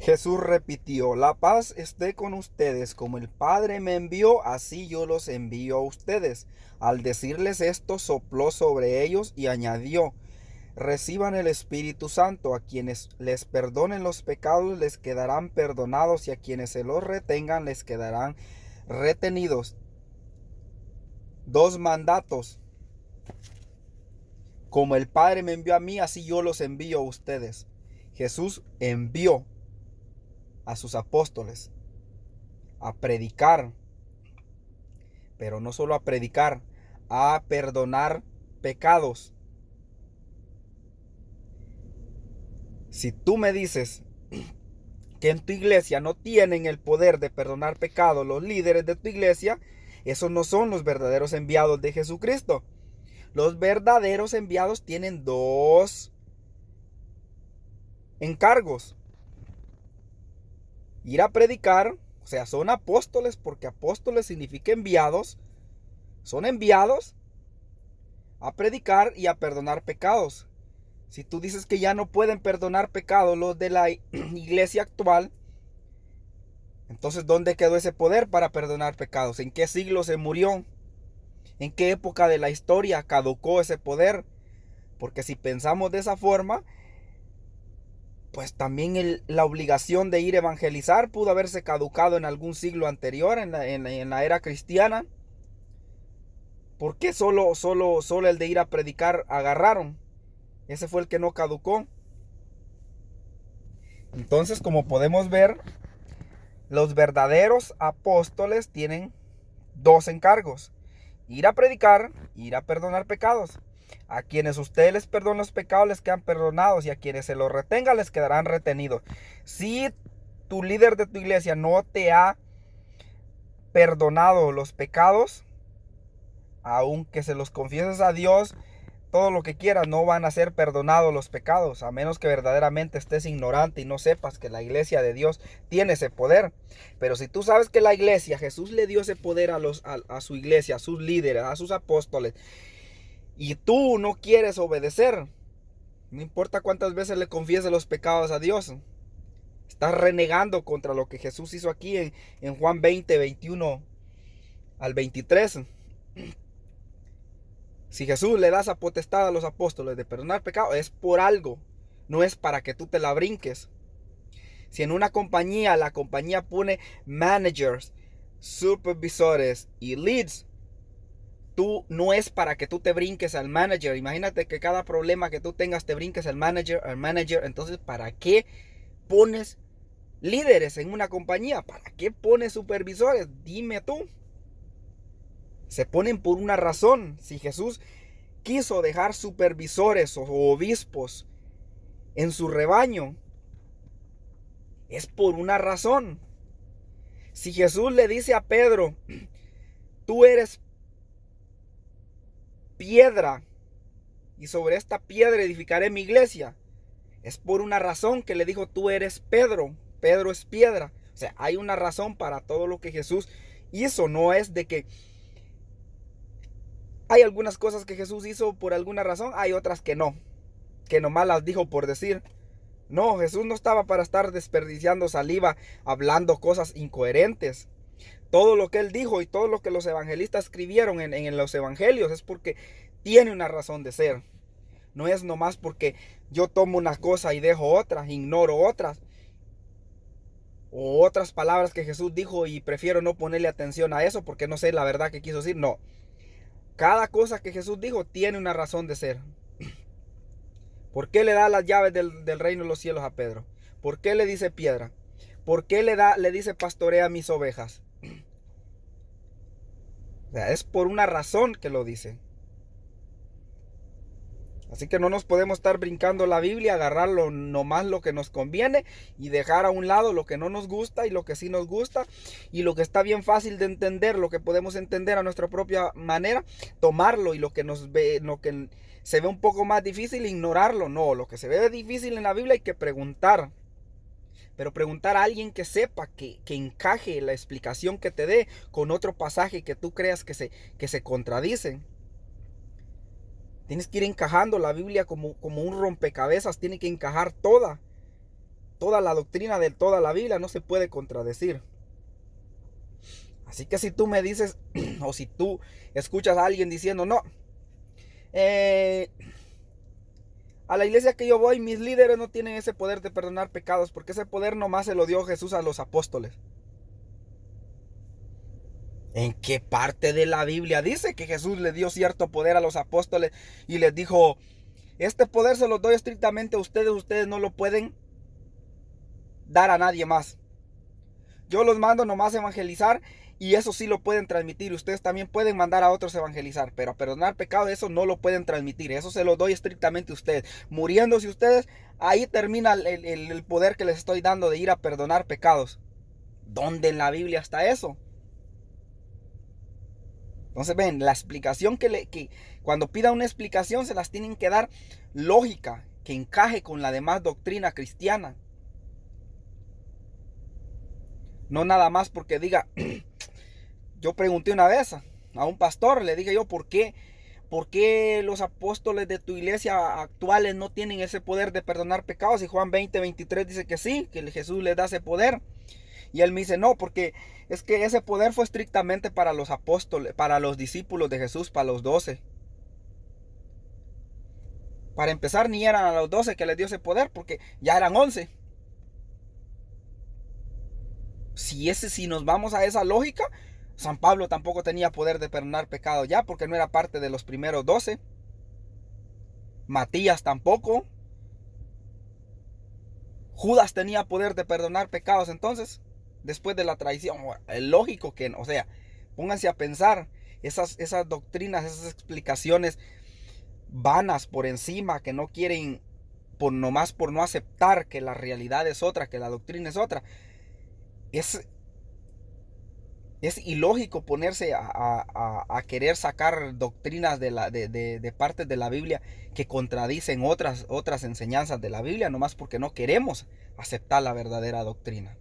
Jesús repitió: la paz esté con ustedes, como el Padre me envió, así yo los envío a ustedes. Al decirles esto, sopló sobre ellos y añadió: reciban el Espíritu Santo. A quienes les perdonen los pecados les quedarán perdonados, y a quienes se los retengan les quedarán retenidos. Dos mandatos: como el Padre me envió a mí, así yo los envío a ustedes. Jesús envió a sus apóstoles a predicar, pero no solo a predicar, a perdonar pecados. Si tú me dices que en tu iglesia no tienen el poder de perdonar pecados los líderes de tu iglesia, esos no son los verdaderos enviados de Jesucristo. Los verdaderos enviados tienen dos encargos: ir a predicar, o sea, son apóstoles, porque apóstoles significa enviados. Son enviados a predicar y a perdonar pecados. Si tú dices que ya no pueden perdonar pecados los de la iglesia actual, entonces ¿dónde quedó ese poder para perdonar pecados? ¿En qué siglo se murió? ¿En qué época de la historia caducó ese poder? Porque si pensamos de esa forma, pues también la obligación de ir a evangelizar pudo haberse caducado en algún siglo anterior, en la era cristiana. ¿Por qué solo el de ir a predicar agarraron? Ese fue el que no caducó. Entonces, como podemos ver, los verdaderos apóstoles tienen dos encargos: ir a predicar, ir a perdonar pecados. A quienes ustedes les perdonen los pecados les quedan perdonados, y a quienes se los retengan les quedarán retenidos. Si tu líder de tu iglesia no te ha perdonado los pecados, aunque se los confieses a Dios todo lo que quieras, no van a ser perdonados los pecados, a menos que verdaderamente estés ignorante y no sepas que la iglesia de Dios tiene ese poder. Pero si tú sabes que la iglesia, Jesús le dio ese poder a su iglesia, a sus líderes, a sus apóstoles, y tú no quieres obedecer, no importa cuántas veces le confieses los pecados a Dios, estás renegando contra lo que Jesús hizo aquí en Juan 20, 21 al 23. Si Jesús le da esa potestad a los apóstoles de perdonar pecados, es por algo, no es para que tú te la brinques. Si en una compañía, la compañía pone managers, supervisores y leads, tú no es para que tú te brinques al manager. Imagínate que cada problema que tú tengas te brinques al manager. Entonces, ¿para qué pones líderes en una compañía? ¿Para qué pones supervisores? Dime tú. Se ponen por una razón. Si Jesús quiso dejar supervisores o obispos en su rebaño, es por una razón. Si Jesús le dice a Pedro: tú eres piedra, y sobre esta piedra edificaré mi iglesia, es por una razón que le dijo: tú eres Pedro. Pedro es piedra. O sea, hay una razón para todo lo que Jesús hizo. No es de que hay algunas cosas que Jesús hizo por alguna razón, hay otras que no, que nomás las dijo por decir. No, Jesús no estaba para estar desperdiciando saliva hablando cosas incoherentes. Todo lo que él dijo y todo lo que los evangelistas escribieron en los evangelios es porque tiene una razón de ser. No es nomás porque yo tomo una cosa y dejo otras, ignoro otras, o otras palabras que Jesús dijo y prefiero no ponerle atención a eso porque no sé la verdad que quiso decir. No, cada cosa que Jesús dijo tiene una razón de ser. ¿Por qué le da las llaves del reino de los cielos a Pedro? ¿Por qué le dice piedra? ¿Por qué le dice pastorea mis ovejas? O sea, es por una razón que lo dice. Así que no nos podemos estar brincando la Biblia, agarrarlo nomás lo que nos conviene y dejar a un lado lo que no nos gusta y lo que sí nos gusta, y lo que está bien fácil de entender, lo que podemos entender a nuestra propia manera, tomarlo, y lo que se ve un poco más difícil, ignorarlo. No, lo que se ve difícil en la Biblia hay que preguntar. Pero preguntar a alguien que sepa, que encaje la explicación que te dé con otro pasaje que tú creas que se contradicen. Tienes que ir encajando la Biblia como un rompecabezas, tiene que encajar toda la doctrina de toda la Biblia no se puede contradecir. Así que si tú me dices, o si tú escuchas a alguien diciendo, no, a la iglesia que yo voy, mis líderes no tienen ese poder de perdonar pecados, porque ese poder nomás se lo dio Jesús a los apóstoles. ¿En qué parte de la Biblia dice que Jesús le dio cierto poder a los apóstoles y les dijo, este poder se lo doy estrictamente a ustedes, ustedes no lo pueden dar a nadie más? Yo los mando nomás a evangelizar y eso sí lo pueden transmitir. Ustedes también pueden mandar a otros a evangelizar, pero a perdonar pecados eso no lo pueden transmitir. Eso se lo doy estrictamente a ustedes. Muriéndose ustedes, ahí termina el poder que les estoy dando de ir a perdonar pecados. ¿Dónde en la Biblia está eso? Entonces ven, la explicación que cuando pida una explicación se las tienen que dar lógica, que encaje con la demás doctrina cristiana. No nada más porque diga, yo pregunté una vez a un pastor, le dije yo, ¿por qué los apóstoles de tu iglesia actuales no tienen ese poder de perdonar pecados? Y Juan 20:23 dice que sí, que Jesús les da ese poder. Y él me dice, no, porque es que ese poder fue estrictamente para los apóstoles, para los discípulos de Jesús, para los 12. Para empezar, ni eran a los 12 que les dio ese poder, porque ya eran 11. Si nos vamos a esa lógica, San Pablo tampoco tenía poder de perdonar pecado ya, porque no era parte de los primeros 12. Matías tampoco. Judas tenía poder de perdonar pecados entonces, después de la traición. Es lógico que, o sea, pónganse a pensar esas doctrinas, esas explicaciones vanas por encima, que no quieren, nomás por no aceptar que la realidad es otra, que la doctrina es otra. Es ilógico ponerse a querer sacar doctrinas de partes de la Biblia que contradicen otras enseñanzas de la Biblia, nomás porque no queremos aceptar la verdadera doctrina.